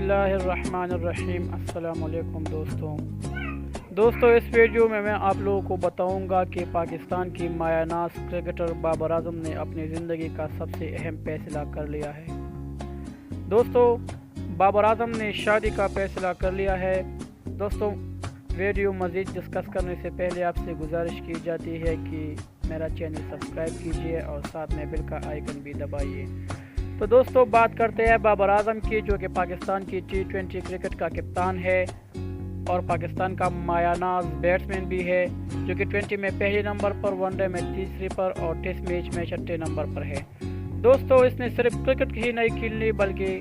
बिस्मिल्लाह अर्रहमान अर्रहीम। अस्सलाम वालेकुम दोस्तों, इस वीडियो में मैं आप लोगों को बताऊंगा कि पाकिस्तान की मायानाज क्रिकेटर बाबर आजम ने अपनी ज़िंदगी का सबसे अहम फैसला कर लिया है। दोस्तों, बाबर आजम ने शादी का फैसला कर लिया है। दोस्तों, वीडियो मज़ीद डिस्कस करने से पहले आपसे गुजारिश की जाती है कि मेरा चैनल सब्सक्राइब कीजिए और साथ में बेल का आइकन भी दबाइए। तो दोस्तों, बात करते हैं बाबर आजम की, जो कि पाकिस्तान की T20 क्रिकेट का कप्तान है और पाकिस्तान का मायानाज बैट्समैन भी है, जो कि 20 में पहले नंबर पर, वनडे में तीसरे पर और टेस्ट मैच में छठे नंबर पर है। दोस्तों, इसने सिर्फ क्रिकेट ही नहीं खेलनी बल्कि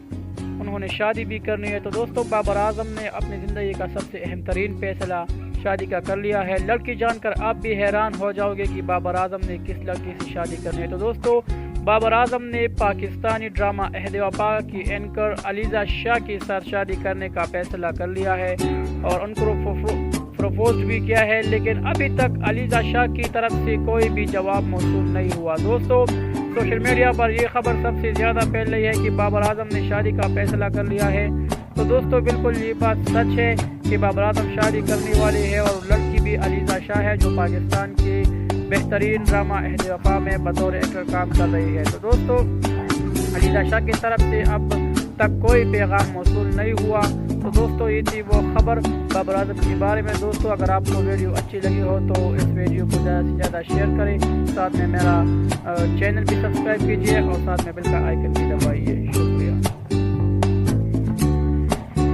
उन्होंने शादी भी करनी है। तो दोस्तों, बाबर आजम ने अपनी ज़िंदगी का सबसे अहम तरीन फैसला शादी का कर लिया है। लड़की जानकर आप भी हैरान हो जाओगे कि बाबर आजम ने किस लड़की से शादी करनी है। तो दोस्तों, बाबर आजम ने पाकिस्तानी ड्रामा अहद वफा की एंकर अलीज़ा शाह के साथ शादी करने का फैसला कर लिया है और उनको प्रपोज भी किया है, लेकिन अभी तक अलीज़ा शाह की तरफ से कोई भी जवाब मौसूल नहीं हुआ। दोस्तों, सोशल मीडिया पर यह खबर सबसे ज़्यादा फैल रही है कि बाबर आजम ने शादी का फैसला कर लिया है। तो दोस्तों, बिल्कुल ये बात सच है कि बाबर आजम शादी करने वाले हैं और लड़की भी अलीज़ा शाह है, जो पाकिस्तान की बेहतरीन ड्रामा अहद वफा में बतौर एक्टर काम कर रही है। तो दोस्तों, अलीज़ा शाह की तरफ से अब तक कोई पैगाम मौसूल नहीं हुआ। तो दोस्तों, ये थी वो खबर बाबर आजम के बारे में। दोस्तों, अगर आपको वीडियो अच्छी लगी हो तो इस वीडियो को ज़्यादा से ज़्यादा शेयर करें, साथ में मेरा चैनल भी सब्सक्राइब कीजिए और साथ में बेल का आइकन भी दबाइए। शुक्रिया।